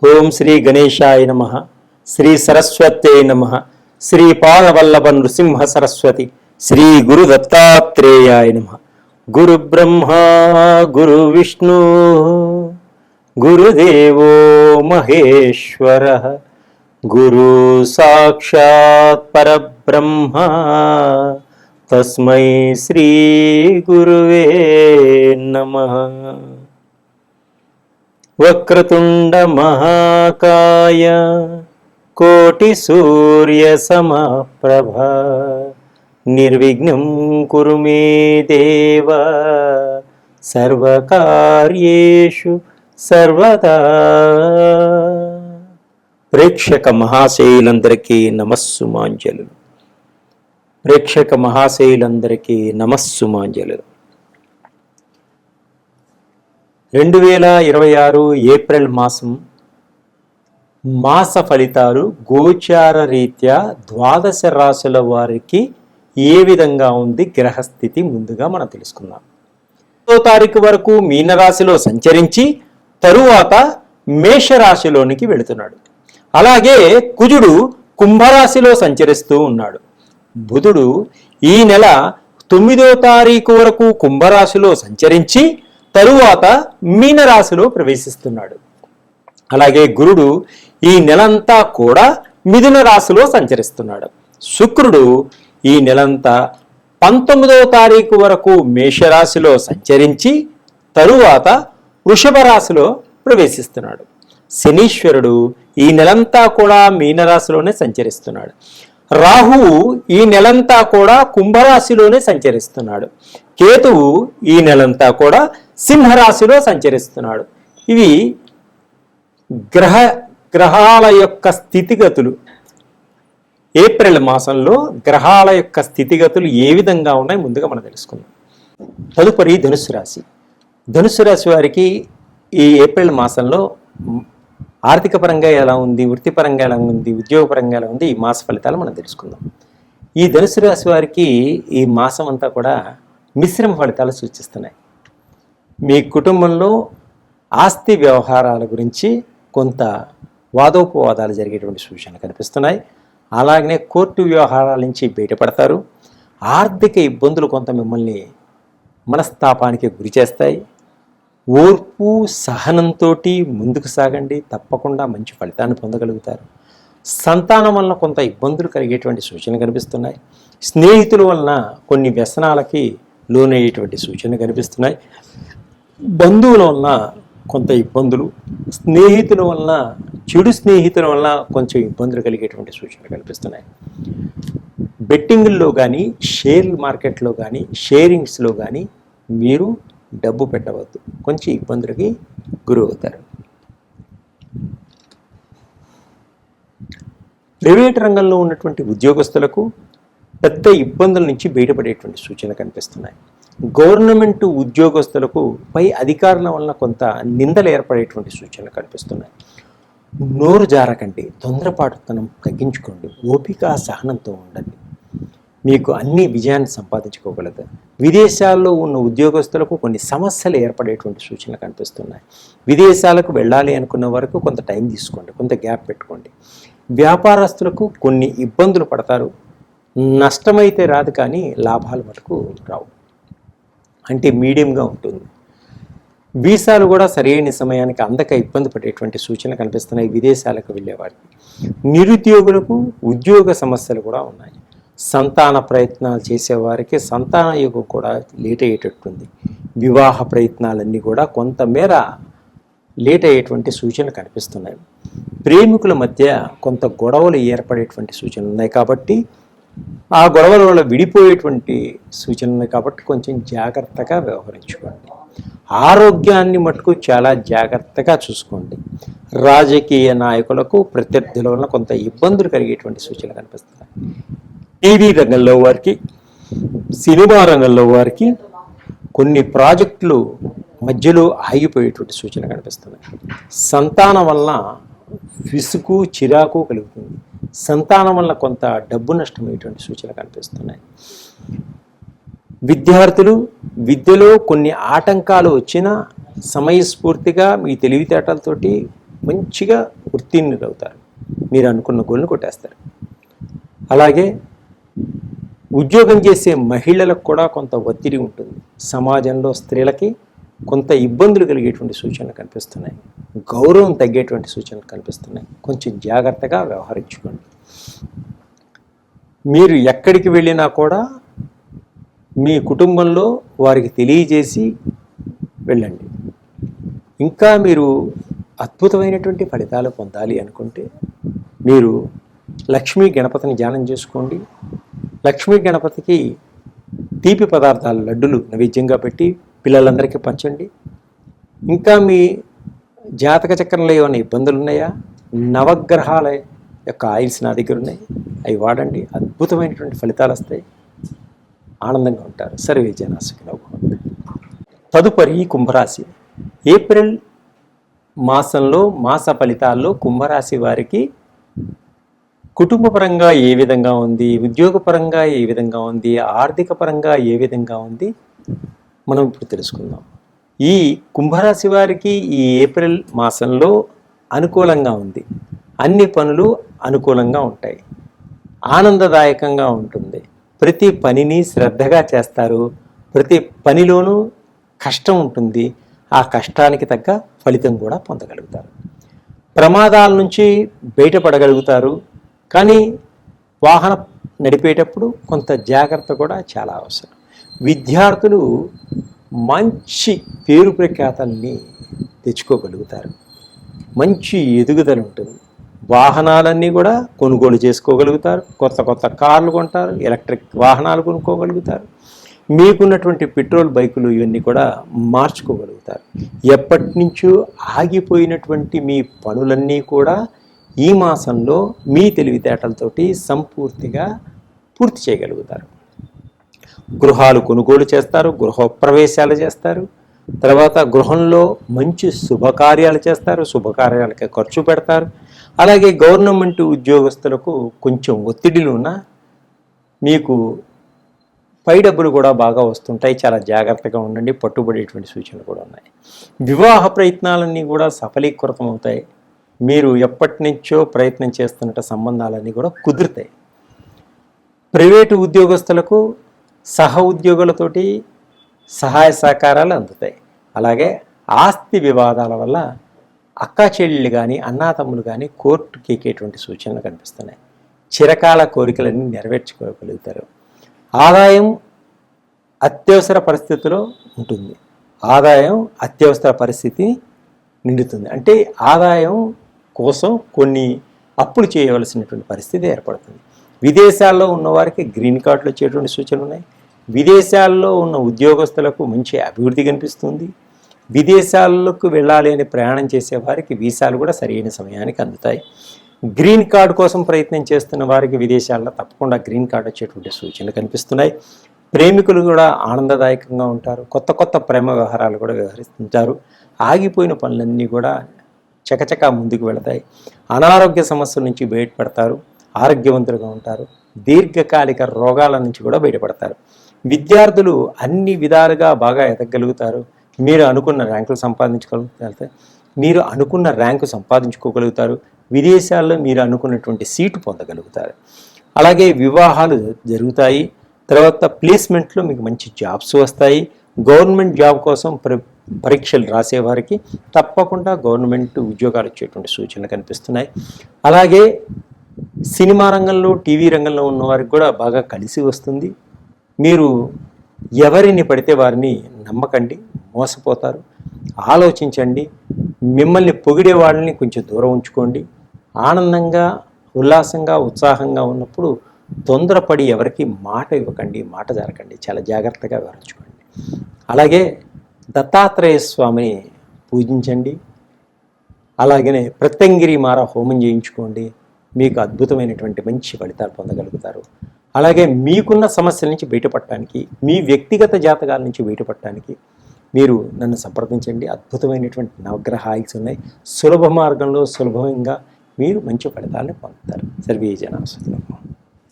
ఓం శ్రీ గణేశాయ నమః. శ్రీ సరస్వత్యై నమః. శ్రీ పాదవల్లభ నృసింహ సరస్వతి శ్రీ గురు దత్తాత్రేయాయ నమః. గురు బ్రహ్మ గురు విష్ణు గురుదేవో మహేశ్వర గురు సాక్షాత్ పరబ్రహ్మ తస్మై శ్రీ గురువే నమః. వక్రతుండ మహాకాయ కోటి సూర్య సమప్రభ నిర్విఘ్నం కురు మే దేవ సర్వకార్యేషు సర్వదా. ప్రేక్షక మహాశయులందరికీ నమస్సుమాంజలు. ప్రేక్షక మహాశయులందరికీ నమస్సుమాంజలు. 2026 ఏప్రిల్ మాస ఫలితాలు గోచార రీత్యా ద్వాదశ రాశుల వారికి ఏ విధంగా ఉంది గ్రహస్థితి ముందుగా మనం తెలుసుకుందాం. 1వ తారీఖు వరకు మీనరాశిలో సంచరించి తరువాత మేషరాశిలోనికి వెళుతున్నాడు. అలాగే కుజుడు కుంభరాశిలో సంచరిస్తూ ఉన్నాడు. బుధుడు ఈ నెల 9వ తారీఖు వరకు కుంభరాశిలో సంచరించి తరువాత మీనరాశిలో ప్రవేశిస్తున్నాడు. అలాగే గురుడు ఈ నెలంతా కూడా మిథున రాశిలో సంచరిస్తున్నాడు. శుక్రుడు ఈ నెలంతా 19వ తారీఖు వరకు మేషరాశిలో సంచరించి తరువాత వృషభ రాశిలో ప్రవేశిస్తున్నాడు. శనీశ్వరుడు ఈ నెలంతా కూడా మీనరాశిలోనే సంచరిస్తున్నాడు. రాహువు ఈ నెలంతా కూడా కుంభరాశిలోనే సంచరిస్తున్నాడు. కేతువు ఈ నెలంతా కూడా సింహరాశిలో సంచరిస్తున్నాడు. ఇవి గ్రహాల యొక్క స్థితిగతులు. ఏప్రిల్ మాసంలో గ్రహాల యొక్క స్థితిగతులు ఏ విధంగా ఉన్నాయి ముందుగా మనం తెలుసుకుందాం. తదుపరి ధనుసు రాశి. ధనుసు రాశి వారికి ఈ ఏప్రిల్ మాసంలో ఆర్థిక పరంగా ఎలా ఉంది, వృత్తిపరంగా ఎలా ఉంది, ఉద్యోగపరంగా ఎలా ఉంది, ఈ మాస ఫలితాలు మనం తెలుసుకుందాం. ఈ ధనుసు రాశి వారికి ఈ మాసం అంతా కూడా మిశ్రమ ఫలితాలు సూచిస్తున్నాయి. మీ కుటుంబంలో ఆస్తి వ్యవహారాల గురించి కొంత వాదోపవాదాలు జరిగేటువంటి సూచనలు కనిపిస్తున్నాయి. అలాగనే కోర్టు వ్యవహారాల నుంచి బయటపడతారు. ఆర్థిక ఇబ్బందులు కొంత మిమ్మల్ని మనస్తాపానికి గురి చేస్తాయి. ఓర్పు సహనంతో ముందుకు సాగండి, తప్పకుండా మంచి ఫలితాన్ని పొందగలుగుతారు. సంతానం వలన కొంత ఇబ్బందులు కలిగేటువంటి సూచనలు కనిపిస్తున్నాయి. స్నేహితుల వలన కొన్ని వ్యసనాలకి లోనయ్యేటువంటి సూచనలు కనిపిస్తున్నాయి. బంధువుల వలన కొంత ఇబ్బందులు, స్నేహితుల వలన చెడు స్నేహితుల వలన కొంచెం ఇబ్బందులు కలిగేటువంటి సూచనలు కనిపిస్తున్నాయి. బెట్టింగుల్లో కానీ షేర్ మార్కెట్లో కానీ షేరింగ్స్లో కానీ మీరు డబ్బు పెట్టవద్దు, కొంచెం ఇబ్బందులకి గురవుతారు. ప్రైవేట్ రంగంలో ఉన్నటువంటి ఉద్యోగస్తులకు పెద్ద ఇబ్బందుల నుంచి బయటపడేటువంటి సూచనలు కనిపిస్తున్నాయి. గవర్నమెంట్ ఉద్యోగస్తులకు పై అధికారుల వలన కొంత నిందలు ఏర్పడేటువంటి సూచనలు కనిపిస్తున్నాయి. నోరు జారకండి, తొందరపాటుతనం తగ్గించుకోండి, ఓపిక సహనంతో ఉండండి, మీకు అన్ని విజయాన్ని సంపాదించుకోగలదు. విదేశాల్లో ఉన్న ఉద్యోగస్తులకు కొన్ని సమస్యలు ఏర్పడేటువంటి సూచనలు కనిపిస్తున్నాయి. విదేశాలకు వెళ్ళాలి అనుకున్న వరకు కొంత టైం తీసుకోండి, కొంత గ్యాప్ పెట్టుకోండి. వ్యాపారస్తులకు కొన్ని ఇబ్బందులు పడతారు. నష్టమైతే రాదు కానీ లాభాలు మటుకు రావు, అంటే మీడియంగా ఉంటుంది. వీసాలు కూడా సరైన సమయానికి అందక ఇబ్బంది పడేటువంటి సూచనలు కనిపిస్తున్నాయి విదేశాలకు వెళ్ళేవారికి. నిరుద్యోగులకు ఉద్యోగ సమస్యలు కూడా ఉన్నాయి. సంతాన ప్రయత్నాలు చేసేవారికి సంతాన యోగం కూడా లేట్ అయ్యేటట్టుంది. వివాహ ప్రయత్నాలన్నీ కూడా కొంతమేర లేట్ అయ్యేటువంటి సూచనలు కనిపిస్తున్నాయి. ప్రేమికుల మధ్య కొంత గొడవలు ఏర్పడేటువంటి సూచనలు ఉన్నాయి కాబట్టి ఆ గొడవల వల్ల విడిపోయేటువంటి సూచనలు ఉన్నాయి కాబట్టి కొంచెం జాగ్రత్తగా వ్యవహరించుకోండి. ఆరోగ్యాన్ని మటుకు చాలా జాగ్రత్తగా చూసుకోండి. రాజకీయ నాయకులకు ప్రత్యర్థుల వలన కొంత ఇబ్బందులు కలిగేటువంటి సూచనలు కనిపిస్తున్నాయి. టీవీ రంగంలో వారికి, సినిమా రంగంలో వారికి కొన్ని ప్రాజెక్టులు మధ్యలో ఆగిపోయేటువంటి సూచన కనిపిస్తున్నాయి. సంతానం వలన విసుగు చిరాకు కలుగుతుంది. సంతానం వల్ల కొంత డబ్బు నష్టమయ్యేటువంటి సూచనలు కనిపిస్తున్నాయి. విద్యార్థులు విద్యలో కొన్ని ఆటంకాలు వచ్చినా సమయస్ఫూర్తిగా మీ తెలివితేటలతోటి మంచిగా ఉత్తీర్ణులవుతారు. మీరు అనుకున్న గోల్ని కొట్టేస్తారు. అలాగే ఉద్యోగం చేసే మహిళలకు కూడా కొంత ఒత్తిడి ఉంటుంది. సమాజంలో స్త్రీలకి కొంత ఇబ్బందులు కలిగేటువంటి సూచనలు కనిపిస్తున్నాయి. గౌరవం తగ్గేటువంటి సూచనలు కనిపిస్తున్నాయి. కొంచెం జాగ్రత్తగా వ్యవహరించుకోండి. మీరు ఎక్కడికి వెళ్ళినా కూడా మీ కుటుంబంలో వారికి తెలియజేసి వెళ్ళండి. ఇంకా మీరు అద్భుతమైనటువంటి ఫలితాలు పొందాలి అనుకుంటే మీరు లక్ష్మీ గణపతిని ధ్యానం చేసుకోండి. లక్ష్మీ గణపతికి తీపి పదార్థాలు, లడ్డులు నైవేద్యంగా పెట్టి పిల్లలందరికీ పంచండి. ఇంకా మీ జాతక చక్రంలో ఏమైనా ఇబ్బందులు ఉన్నాయా? నవగ్రహాల యొక్క ఆయిల్స్ నా దగ్గర ఉన్నాయి, అవి వాడండి. అద్భుతమైనటువంటి ఫలితాలు వస్తాయి. ఆనందంగా ఉంటారు. సర్వే జనా సుఖినో భవంతు. తదుపరి కుంభరాశి. ఏప్రిల్ మాసంలో మాస ఫలితాల్లో కుంభరాశి వారికి కుటుంబపరంగా ఏ విధంగా ఉంది, ఉద్యోగపరంగా ఏ విధంగా ఉంది, ఆర్థిక పరంగా ఏ విధంగా ఉంది మనం ఇప్పుడు తెలుసుకుందాం. ఈ కుంభరాశి వారికి ఈ ఏప్రిల్ మాసంలో అనుకూలంగా ఉంది. అన్ని పనులు అనుకూలంగా ఉంటాయి. ఆనందదాయకంగా ఉంటుంది. ప్రతి పనిని శ్రద్ధగా చేస్తారు. ప్రతి పనిలోనూ కష్టం ఉంటుంది. ఆ కష్టానికి తగ్గ ఫలితం కూడా పొందగలుగుతారు. ప్రమాదాల నుంచి బయటపడగలుగుతారు. కానీ వాహనం నడిపేటప్పుడు కొంత జాగ్రత్త కూడా చాలా అవసరం. విద్యార్థులు మంచి పేరు ప్రఖ్యాతల్ని తెచ్చుకోగలుగుతారు. మంచి ఎదుగుదల ఉంటుంది. వాహనాలన్నీ కూడా కొనుగోలు చేసుకోగలుగుతారు. కొత్త కొత్త కార్లు కొంటారు. ఎలక్ట్రిక్ వాహనాలు కొనుక్కోగలుగుతారు. మీకున్నటువంటి పెట్రోల్ బైకులు ఇవన్నీ కూడా మార్చుకోగలుగుతారు. ఎప్పటి నుంచో ఆగిపోయినటువంటి మీ పనులన్నీ కూడా ఈ మాసంలో మీ తెలివితేటలతోటి సంపూర్తిగా పూర్తి చేయగలుగుతారు. గృహాలు కొనుగోలు చేస్తారు. గృహప్రవేశాలు చేస్తారు. తర్వాత గృహంలో మంచి శుభకార్యాలు చేస్తారు. శుభకార్యాలకి ఖర్చు పెడతారు. అలాగే గవర్నమెంట్ ఉద్యోగస్తులకు కొంచెం ఒత్తిడిలు ఉన్నా మీకు పై డబ్బులు కూడా బాగా వస్తుంటాయి. చాలా జాగ్రత్తగా ఉండండి. పట్టుబడేటువంటి సూచనలు కూడా ఉన్నాయి. వివాహ ప్రయత్నాలన్నీ కూడా సఫలీకృతం అవుతాయి. మీరు ఎప్పటి నుంచో ప్రయత్నం చేస్తున్న సంబంధాలన్నీ కూడా కుదురుతాయి. ప్రైవేటు ఉద్యోగస్తులకు సహ ఉద్యోగులతోటి సహాయ సహకారాలు అందుతాయి. అలాగే ఆస్తి వివాదాల వల్ల అక్కా చెల్లెళ్ళు కానీ అన్నాతమ్ములు కానీ కోర్టుకి ఎక్కేటువంటి సూచనలు కనిపిస్తున్నాయి. చిరకాల కోరికలన్నీ నెరవేర్చుకోగలుగుతారు. ఆదాయం అత్యవసర పరిస్థితిలో ఉంటుంది. ఆదాయం అత్యవసర పరిస్థితి నిండుతుంది. అంటే ఆదాయం కోసం కొన్ని అప్పులు చేయవలసినటువంటి పరిస్థితి ఏర్పడుతుంది. విదేశాల్లో ఉన్నవారికి గ్రీన్ కార్డులు వచ్చేటువంటి సూచనలు ఉన్నాయి. విదేశాల్లో ఉన్న ఉద్యోగస్తులకు మంచి అభివృద్ధి కనిపిస్తుంది. విదేశాలకు వెళ్ళాలి అని ప్రయాణం చేసేవారికి వీసాలు కూడా సరైన సమయానికి అందుతాయి. గ్రీన్ కార్డు కోసం ప్రయత్నం చేస్తున్న వారికి విదేశాల్లో తప్పకుండా గ్రీన్ కార్డు వచ్చేటువంటి సూచనలు కనిపిస్తున్నాయి. ప్రేమికులు కూడా ఆనందదాయకంగా ఉంటారు. కొత్త కొత్త ప్రేమ వ్యవహారాలు కూడా వ్యవహరిస్తుంటారు. ఆగిపోయిన పనులన్నీ కూడా చకచకా ముందుకు వెళతాయి. అనారోగ్య సమస్యల నుంచి బయటపడతారు. ఆరోగ్యవంతులుగా ఉంటారు. దీర్ఘకాలిక రోగాల నుంచి కూడా బయటపడతారు. విద్యార్థులు అన్ని విధాలుగా బాగా ఎదగలుగుతారు. మీరు అనుకున్న ర్యాంకులు సంపాదించుకోగలుగుతారు. మీరు అనుకున్న ర్యాంకు సంపాదించుకోగలుగుతారు. విదేశాల్లో మీరు అనుకున్నటువంటి సీటు పొందగలుగుతారు. అలాగే వివాహాలు జరుగుతాయి. తర్వాత ప్లేస్మెంట్లో మీకు మంచి జాబ్స్ వస్తాయి. గవర్నమెంట్ జాబ్ కోసం పరీక్షలు రాసేవారికి తప్పకుండా గవర్నమెంట్ ఉద్యోగాలు వచ్చేటువంటి సూచనలు కనిపిస్తున్నాయి. అలాగే సినిమా రంగంలో టీవీ రంగంలో ఉన్న వారికి కూడా బాగా కలిసి వస్తుంది. మీరు ఎవరిని పడితే వారిని నమ్మకండి, మోసపోతారు. ఆలోచించండి. మిమ్మల్ని పొగిడే వాళ్ళని కొంచెం దూరం ఉంచుకోండి. ఆనందంగా, ఉల్లాసంగా, ఉత్సాహంగా ఉన్నప్పుడు తొందరపడి ఎవరికి మాట ఇవ్వకండి, మాట జరగండి. చాలా జాగ్రత్తగా వివరించుకోండి. అలాగే దత్తాత్రేయ స్వామిని పూజించండి. అలాగనే ప్రత్యంగిరి మార హోమం చేయించుకోండి. మీకు అద్భుతమైనటువంటి మంచి ఫలితాలు పొందగలుగుతారు. అలాగే మీకున్న సమస్యల నుంచి బయటపడటానికి, మీ వ్యక్తిగత జాతకాల నుంచి బయటపడటానికి మీరు నన్ను సంప్రదించండి. అద్భుతమైనటువంటి నవగ్రహ ఆయిల్స్ ఉన్నాయి. సులభ మార్గంలో సులభంగా మీరు మంచి ఫలితాలను పొందుతారు. సర్వే జనా సుఖినో భవంతు.